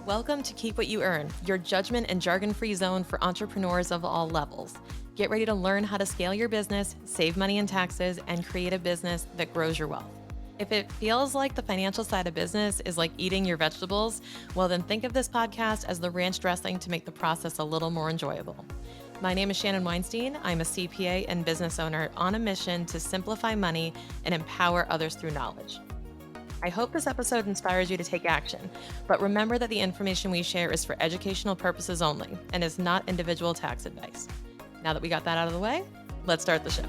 Welcome to Keep What You Earn, your judgment and jargon-free zone for entrepreneurs of all levels. Get ready to learn how to scale your business, save money in taxes, and create a business that grows your wealth. If it feels like the financial side of business is like eating your vegetables, well, then think of this podcast as the ranch dressing to make the process a little more enjoyable. My name is Shannon Weinstein. I'm a CPA and business owner on a mission to simplify money and empower others through knowledge. I hope this episode inspires you to take action, but remember that the information we share is for educational purposes only and is not individual tax advice. Now that we got that out of the way, let's start the show.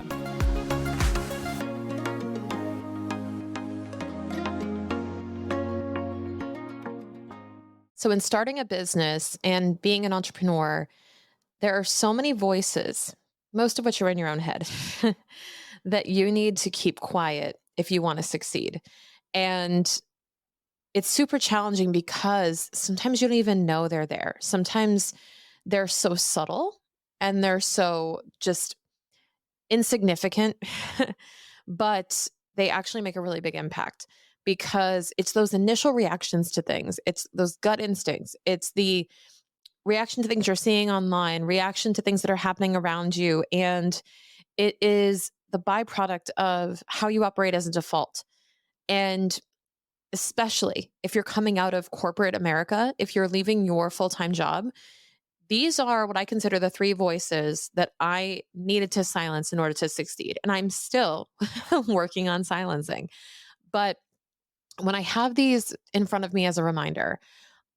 So in starting a business and being an entrepreneur, there are so many voices, most of which are in your own head, that you need to keep quiet if you want to succeed. And it's super challenging because sometimes you don't even know they're there. Sometimes they're so subtle and they're so just insignificant, but they actually make a really big impact because it's those initial reactions to things. It's those gut instincts. It's the reaction to things you're seeing online, reaction to things that are happening around you. And it is the byproduct of how you operate as a default. And especially if you're coming out of corporate America, if you're leaving your full-time job, these are what I consider the three voices that I needed to silence in order to succeed. And I'm still working on silencing. But when I have these in front of me as a reminder,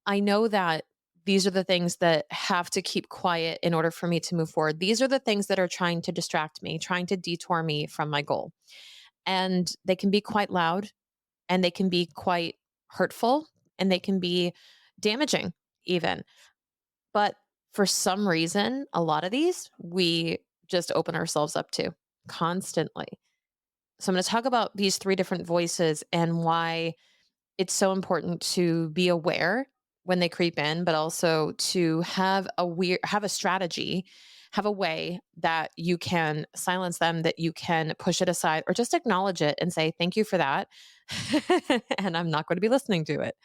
I know that these are the things that have to keep quiet in order for me to move forward. These are the things that are trying to distract me, trying to detour me from my goal. And they can be quite loud and they can be quite hurtful and they can be damaging even. But for some reason, a lot of these we just open ourselves up to constantly. So I'm going to talk about these three different voices and why it's so important to be aware when they creep in, but also to have a strategy, have a way that you can silence them, that you can push it aside or just acknowledge it and say, thank you for that. And I'm not going to be listening to it.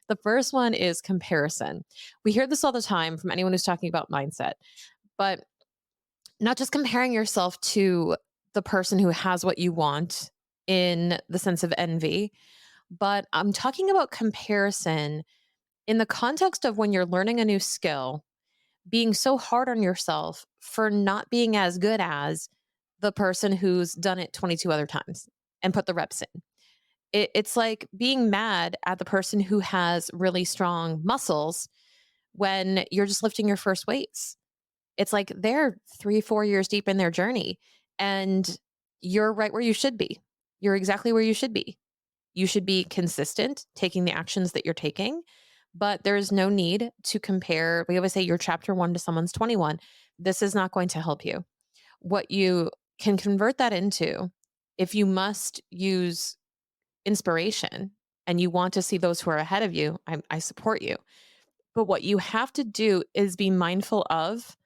The first one is comparison. We hear this all the time from anyone who's talking about mindset, but not just comparing yourself to the person who has what you want in the sense of envy, but I'm talking about comparison in the context of when you're learning a new skill, being so hard on yourself for not being as good as the person who's done it 22 other times and put the reps in. It's like being mad at the person who has really strong muscles when you're just lifting your first weights. It's like they're 3-4 years deep in their journey and you're right where you should be. You're exactly where you should be. You should be consistent, taking the actions that you're taking, but there is no need to compare. We always say you're chapter 1 to someone's 21. This is not going to help you. What you can convert that into, if you must use inspiration and you want to see those who are ahead of you, I support you. But what you have to do is be mindful of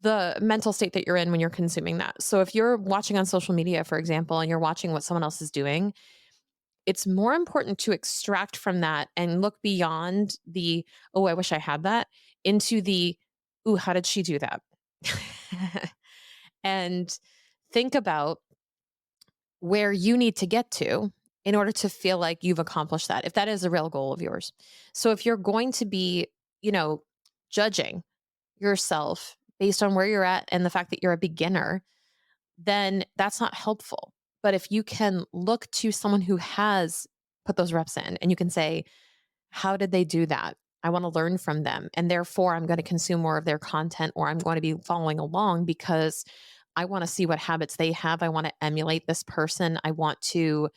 the mental state that you're in when you're consuming that. So if you're watching on social media, for example, and you're watching what someone else is doing, it's more important to extract from that and look beyond the, oh, I wish I had that, into the, ooh, how did she do that? And think about where you need to get to in order to feel like you've accomplished that, if that is a real goal of yours. So if you're going to be, judging yourself based on where you're at and the fact that you're a beginner, then that's not helpful. But if you can look to someone who has put those reps in and you can say, how did they do that? I want to learn from them. And therefore, I'm going to consume more of their content or I'm going to be following along because I want to see what habits they have. I want to emulate this person. I want to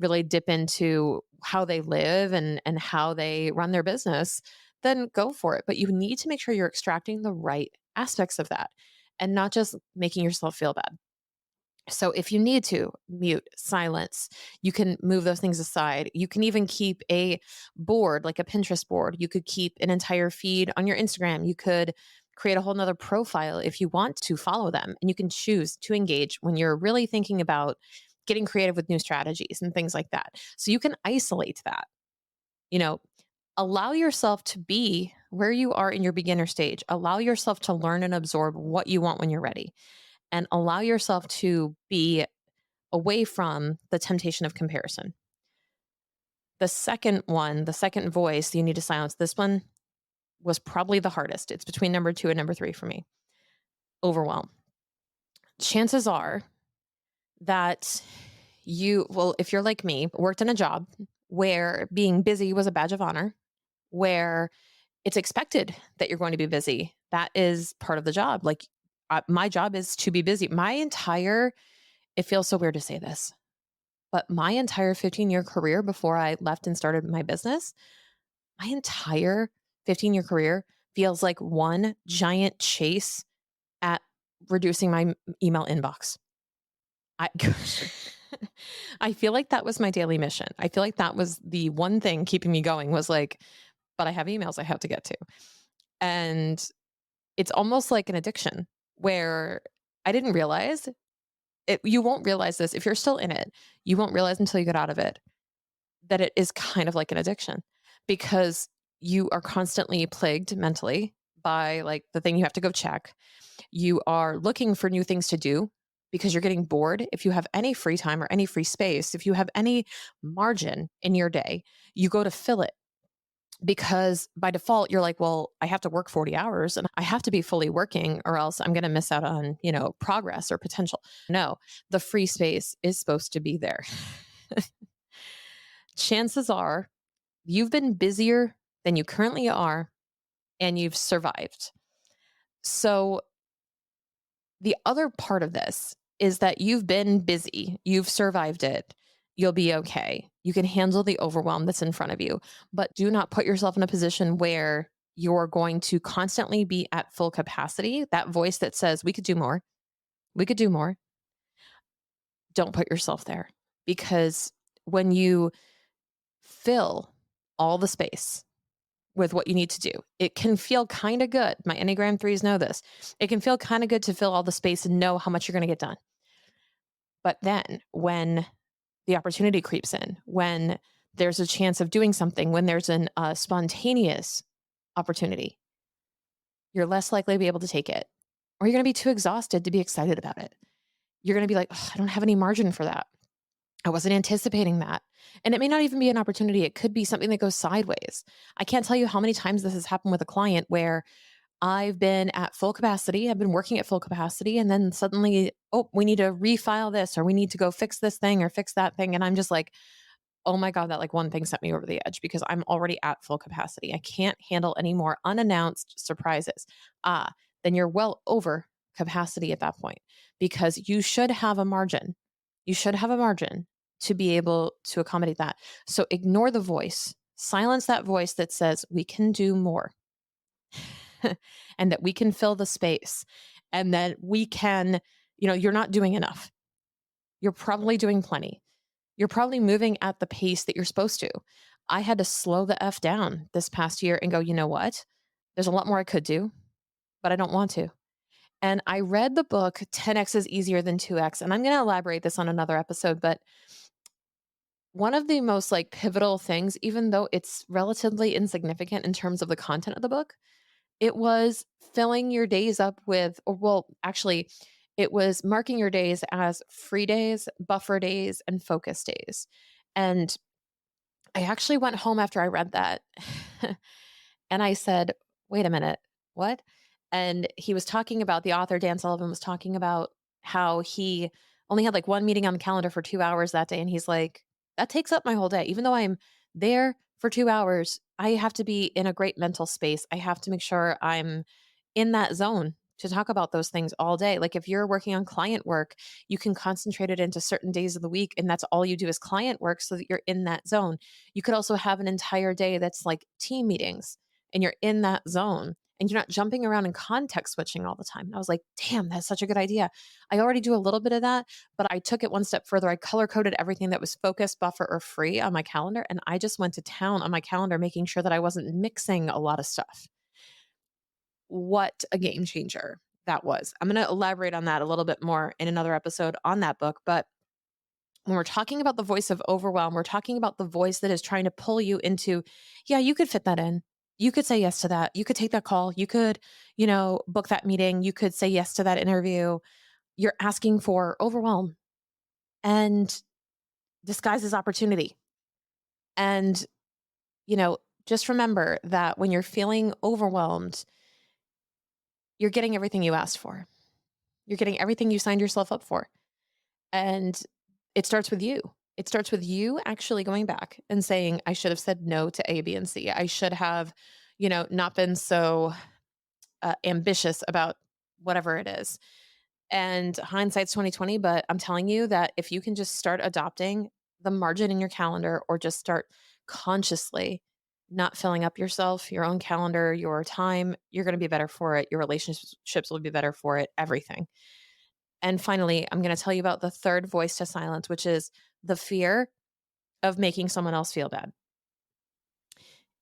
really dip into how they live and how they run their business. Then go for it. But you need to make sure you're extracting the right aspects of that and not just making yourself feel bad. So if you need to mute, silence, you can move those things aside. You can even keep a board, like a Pinterest board. You could keep an entire feed on your Instagram. You could create a whole nother profile if you want to follow them. And you can choose to engage when you're really thinking about getting creative with new strategies and things like that. So you can isolate that. You know, Allow yourself to be where you are in your beginner stage. Allow yourself to learn and absorb what you want when you're ready, and allow yourself to be away from the temptation of comparison. The second one, the second voice you need to silence, this one was probably the hardest. It's between number two and number three for me. Overwhelm. Chances are that well, if you're like me, worked in a job where being busy was a badge of honor, where it's expected that you're going to be busy. That is part of the job. Like, my job is to be busy. It feels so weird to say this, but my entire 15-year career before I left and started my business, my entire 15-year career feels like one giant chase at reducing my email inbox. I I feel like that was my daily mission. I feel like that was the one thing keeping me going, was like, but I have emails I have to get to. And it's almost like an addiction where I didn't realize it. You won't realize this if you're still in it. You won't realize until you get out of it that it is kind of like an addiction, because you are constantly plagued mentally by like the thing you have to go check. You are looking for new things to do because you're getting bored. If you have any free time or any free space, if you have any margin in your day, you go to fill it, because by default you're like, well, I have to work 40 hours and I have to be fully working or else I'm going to miss out on, progress or potential. No, the free space is supposed to be there. Chances are you've been busier than you currently are and you've survived. So the other part of this is that you've been busy, you've survived it. You'll be okay. You can handle the overwhelm that's in front of you, but do not put yourself in a position where you're going to constantly be at full capacity. That voice that says, we could do more, we could do more. Don't put yourself there, because when you fill all the space with what you need to do, it can feel kind of good. My Enneagram threes know this. It can feel kind of good to fill all the space and know how much you're going to get done. But then when the opportunity creeps in, when there's a chance of doing something, when there's an spontaneous opportunity, you're less likely to be able to take it, or you're going to be too exhausted to be excited about it. You're going to be like, I don't have any margin for that. I wasn't anticipating that. And it may not even be an opportunity. It could be something that goes sideways. I can't tell you how many times this has happened with a client where I've been at full capacity, I've been working at full capacity, and then suddenly, oh, we need to refile this, or we need to go fix this thing or fix that thing. And I'm just like, oh my God, that like one thing sent me over the edge, because I'm already at full capacity. I can't handle any more unannounced surprises. Then you're well over capacity at that point, because you should have a margin. You should have a margin to be able to accommodate that. So ignore the voice, silence that voice that says we can do more and that we can fill the space, and that we can, you're not doing enough. You're probably doing plenty. You're probably moving at the pace that you're supposed to. I had to slow the F down this past year and go, you know what? There's a lot more I could do, but I don't want to. And I read the book 10X is Easier Than 2X. And I'm going to elaborate this on another episode, but one of the most like pivotal things, even though it's relatively insignificant in terms of the content of the book, it was filling your days up with, or well, actually, it was marking your days as free days, buffer days, and focus days. And I actually went home after I read that and I said, wait a minute, what? And he was talking about, the author, Dan Sullivan, was talking about how he only had like one meeting on the calendar for 2 hours that day. And he's like, that takes up my whole day. Even though I'm there for 2 hours, I have to be in a great mental space. I have to make sure I'm in that zone to talk about those things all day. Like if you're working on client work, you can concentrate it into certain days of the week, and that's all you do is client work so that you're in that zone. You could also have an entire day that's like team meetings and you're in that zone and you're not jumping around and context switching all the time. And I was like, damn, that's such a good idea. I already do a little bit of that, but I took it one step further. I color coded everything that was focus, buffer, or free on my calendar. And I just went to town on my calendar, making sure that I wasn't mixing a lot of stuff. What a game changer that was. I'm going to elaborate on that a little bit more in another episode on that book. But When we're talking about the voice of overwhelm, we're talking about the voice that is trying to pull you into, yeah, you could fit that in. You could say yes to that. You could take that call. You could, book that meeting. You could say yes to that interview. You're asking for overwhelm and disguises opportunity. And, you know, just remember that when you're feeling overwhelmed, you're getting everything you asked for. You're getting everything you signed yourself up for. And it starts with you. It starts with you actually going back and saying, I should have said no to A, B, and C. I should have, not been so ambitious about whatever it is. And hindsight's 2020, but I'm telling you that if you can just start adopting the margin in your calendar or just start consciously not filling up yourself, your own calendar, your time, you're going to be better for it. Your relationships will be better for it, everything. And finally, I'm going to tell you about the third voice to silence, which is the fear of making someone else feel bad.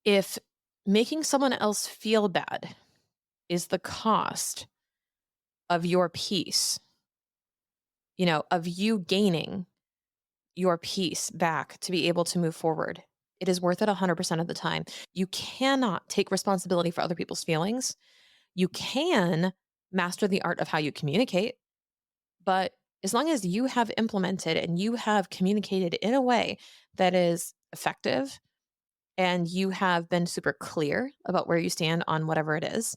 If making someone else feel bad is the cost of your peace, of you gaining your peace back to be able to move forward, it is worth it 100% of the time. You cannot take responsibility for other people's feelings. You can master the art of how you communicate, but as long as you have implemented and you have communicated in a way that is effective and you have been super clear about where you stand on whatever it is,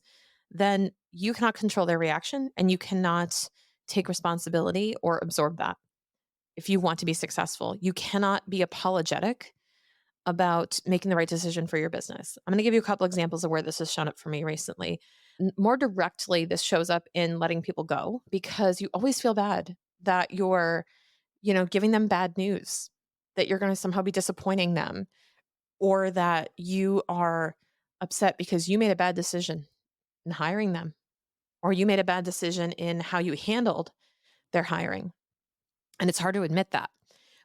then you cannot control their reaction and you cannot take responsibility or absorb that. If you want to be successful, you cannot be apologetic about making the right decision for your business. I'm going to give you a couple examples of where this has shown up for me recently. More directly, this shows up in letting people go because you always feel bad that you're, giving them bad news, that you're going to somehow be disappointing them, or that you are upset because you made a bad decision in hiring them, or you made a bad decision in how you handled their hiring. And it's hard to admit that.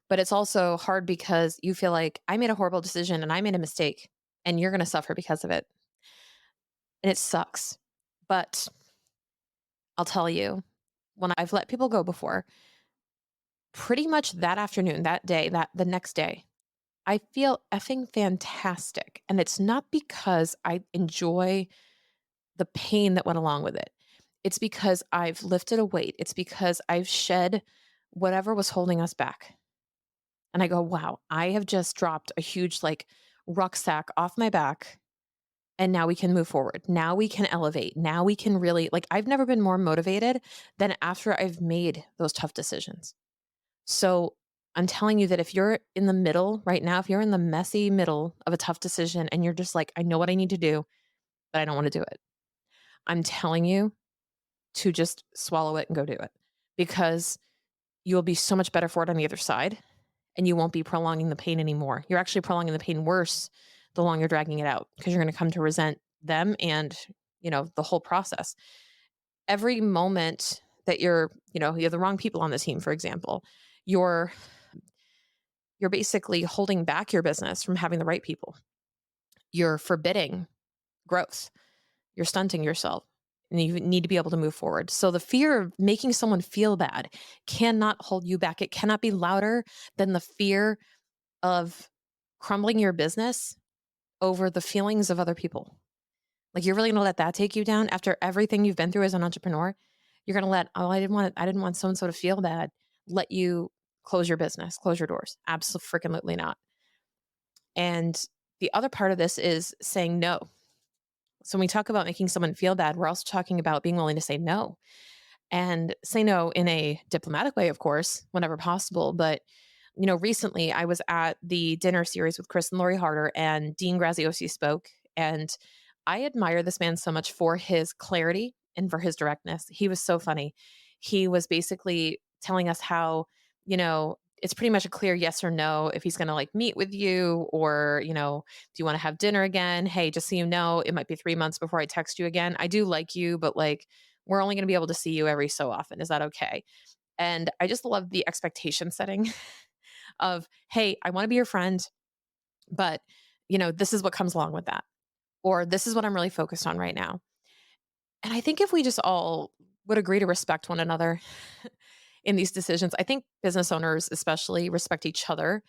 But it's also hard because you feel like I made a horrible decision and I made a mistake and you're going to suffer because of it. And it sucks. But I'll tell you, when I've let people go before, pretty much that afternoon, that day, that the next day, I feel effing fantastic. And it's not because I enjoy the pain that went along with it. It's because I've lifted a weight. It's because I've shed whatever was holding us back. And I go, wow, I have just dropped a huge rucksack off my back. And now we can move forward. Now we can elevate. Now we can really, I've never been more motivated than after I've made those tough decisions. So I'm telling you that if you're in the middle right now, if you're in the messy middle of a tough decision and you're just like, I know what I need to do, but I don't want to do it. I'm telling you to just swallow it and go do it because you'll be so much better for it on the other side and you won't be prolonging the pain anymore. You're actually prolonging the pain worse the longer you're dragging it out because you're going to come to resent them and, the whole process. Every moment that you have the wrong people on the team, for example, you're basically holding back your business from having the right people. You're forbidding growth. You're stunting yourself and you need to be able to move forward. So the fear of making someone feel bad cannot hold you back. It cannot be louder than the fear of crumbling your business over the feelings of other people. You're really going to let that take you down after everything you've been through as an entrepreneur. You're going to let, I didn't want so and so to feel bad, let you close your business, close your doors. Absolutely not. And the other part of this is saying no. So when we talk about making someone feel bad, we're also talking about being willing to say no and say no in a diplomatic way, of course, whenever possible. But, recently I was at the dinner series with Chris and Lori Harder and Dean Graziosi spoke. And I admire this man so much for his clarity and for his directness. He was so funny. He was basically telling us how, it's pretty much a clear yes or no if he's going to meet with you or, do you want to have dinner again? Hey, just so you know, it might be 3 months before I text you again. I do like you, but we're only going to be able to see you every so often. Is that okay? And I just love the expectation setting of, hey, I want to be your friend, but this is what comes along with that. Or this is what I'm really focused on right now. And I think if we just all would agree to respect one another in these decisions. I think business owners especially respect each other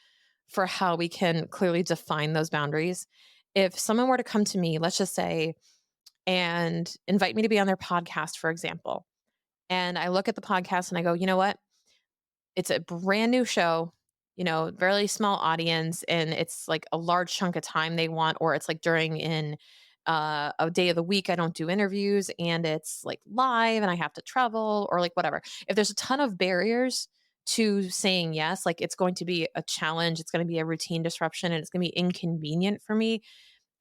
for how we can clearly define those boundaries. If someone were to come to me, let's just say, and invite me to be on their podcast, for example, and I look at the podcast and I go, you know what? It's a brand new show, very small audience, and it's like a large chunk of time they want, or it's like during in a day of the week I don't do interviews and it's like live and I have to travel or like whatever. If there's a ton of barriers to saying yes, like it's going to be a challenge, it's going to be a routine disruption, and it's going to be inconvenient for me.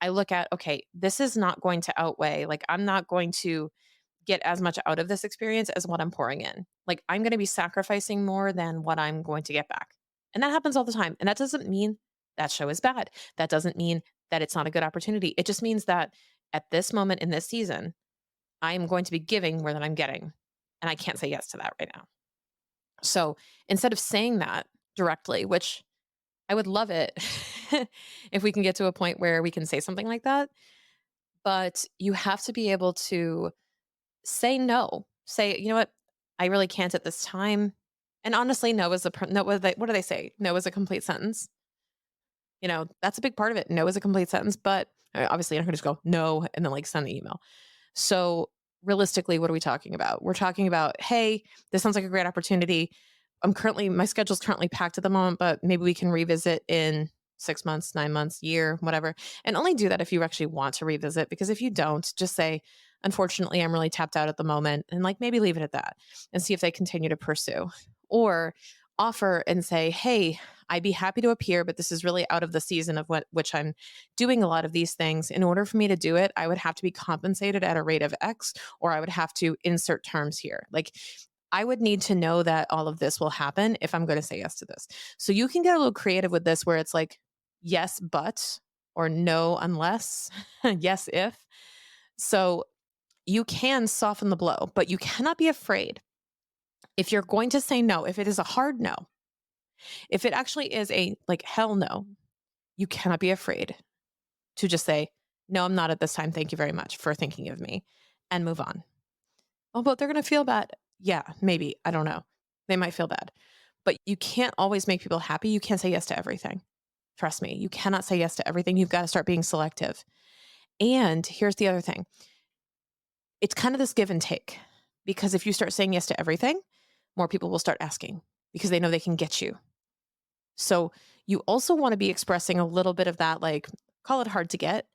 I look at, okay, this is not going to outweigh, like, I'm not going to get as much out of this experience as what I'm pouring in. Like, I'm going to be sacrificing more than what I'm going to get back. And that happens all the time. And that doesn't mean that show is bad. That doesn't mean that it's not a good opportunity. It just means that at this moment in this season, I am going to be giving more than I'm getting. And I can't say yes to that right now. So instead of saying that directly, which I would love it if we can get to a point where we can say something like that, but you have to be able to say no. Say, you know what? I really can't at this time. And honestly, no is no. What do they say? No is a complete sentence. That's a big part of it. No is a complete sentence, but obviously, I'm not going to just go no and then like send the email. So realistically, what are we talking about? We're talking about, hey, this sounds like a great opportunity. My schedule's currently packed at the moment, but maybe we can revisit in 6 months, 9 months, year, whatever. And only do that if you actually want to revisit, because if you don't, just say, unfortunately, I'm really tapped out at the moment, and like maybe leave it at that and see if they continue to pursue. Or offer and say, hey, I'd be happy to appear, but this is really out of the season of which I'm doing a lot of these things. In order for me to do it, I would have to be compensated at a rate of X, or I would have to insert terms here. Like, I would need to know that all of this will happen if I'm going to say yes to this. So you can get a little creative with this where it's like, yes, but, or no, unless, yes, if. So you can soften the blow, but you cannot be afraid. If you're going to say no, if it is a hard no, if it actually is a like hell no, you cannot be afraid to just say, no, I'm not at this time. Thank you very much for thinking of me, and move on. Oh, but they're going to feel bad. Yeah, maybe. I don't know. They might feel bad. But you can't always make people happy. You can't say yes to everything. Trust me, you cannot say yes to everything. You've got to start being selective. And here's the other thing, it's kind of this give and take, because if you start saying yes to everything, more people will start asking because they know they can get you. So you also want to be expressing a little bit of that, like, call it hard to get,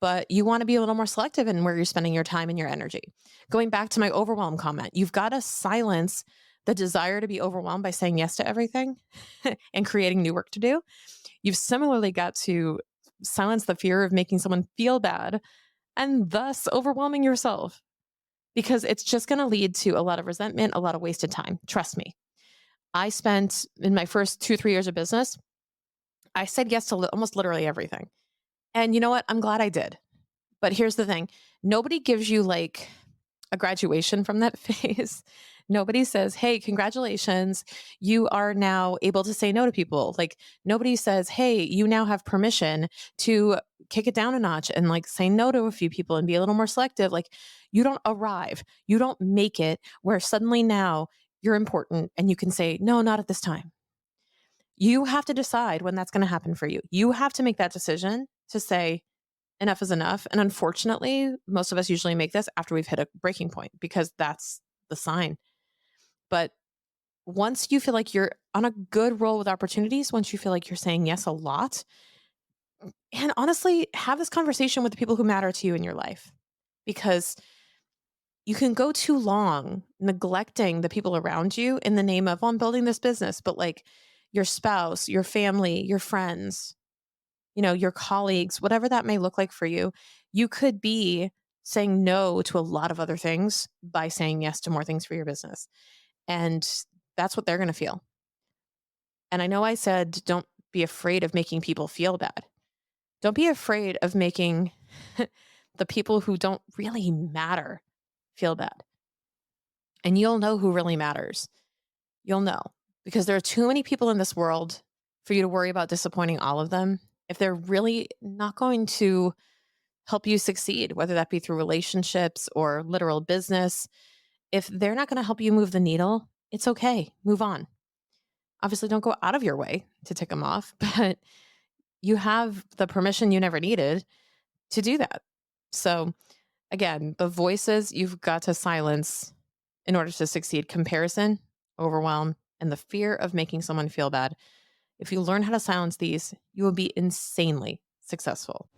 but you want to be a little more selective in where you're spending your time and your energy. Going back to my overwhelm comment, you've got to silence the desire to be overwhelmed by saying yes to everything and creating new work to do. You've similarly got to silence the fear of making someone feel bad and thus overwhelming yourself, because it's just going to lead to a lot of resentment, a lot of wasted time. Trust me. I spent in my first 2, 3 years of business, I said yes to almost literally everything. And you know what? I'm glad I did. But here's the thing, nobody gives you like a graduation from that phase. Nobody says, hey, congratulations, you are now able to say no to people. Like, nobody says, hey, you now have permission to kick it down a notch and like say no to a few people and be a little more selective. Like, you don't arrive, you don't make it where suddenly now you're important and you can say, no, not at this time. You have to decide when that's going to happen for you. You have to make that decision to say, enough is enough. And unfortunately, most of us usually make this after we've hit a breaking point, because that's the sign. But once you feel like you're on a good roll with opportunities, once you feel like you're saying yes a lot, and honestly, have this conversation with the people who matter to you in your life, because you can go too long neglecting the people around you in the name of, oh, I'm building this business, but like your spouse, your family, your friends, your colleagues, whatever that may look like for you, you could be saying no to a lot of other things by saying yes to more things for your business. And that's what they're going to feel. And I know I said, don't be afraid of making people feel bad. Don't be afraid of making the people who don't really matter feel bad. And you'll know who really matters. You'll know, because there are too many people in this world for you to worry about disappointing all of them if they're really not going to help you succeed, whether that be through relationships or literal business. If they're not going to help you move the needle, It's okay. Move on. Obviously, don't go out of your way to tick them off, but you have the permission you never needed to do that. So, again, the voices you've got to silence in order to succeed: comparison, overwhelm, and the fear of making someone feel bad. If you learn how to silence these, you will be insanely successful.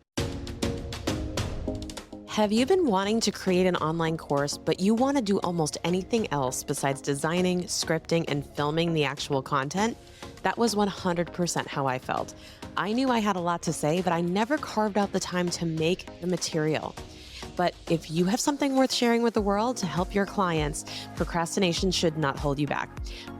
Have you been wanting to create an online course, but you want to do almost anything else besides designing, scripting, and filming the actual content? That was 100% how I felt. I knew I had a lot to say, but I never carved out the time to make the material. But if you have something worth sharing with the world to help your clients, procrastination should not hold you back.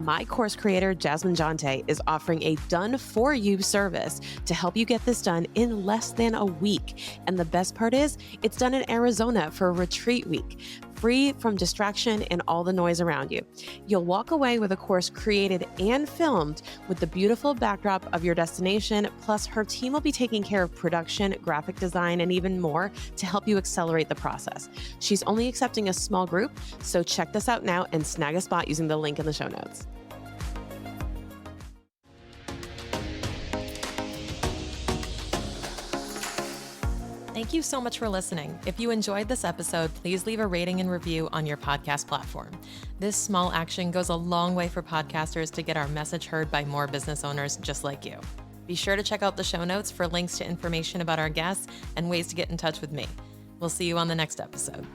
My course creator, Jasmine Jonte, is offering a done-for-you service to help you get this done in less than a week. And the best part is, it's done in Arizona for a retreat week, free from distraction and all the noise around you. You'll walk away with a course created and filmed with the beautiful backdrop of your destination, plus her team will be taking care of production, graphic design, and even more to help you accelerate the process. She's only accepting a small group, so check this out now and snag a spot using the link in the show notes. Thank you so much for listening. If you enjoyed this episode, please leave a rating and review on your podcast platform. This small action goes a long way for podcasters to get our message heard by more business owners just like you. Be sure to check out the show notes for links to information about our guests and ways to get in touch with me. We'll see you on the next episode.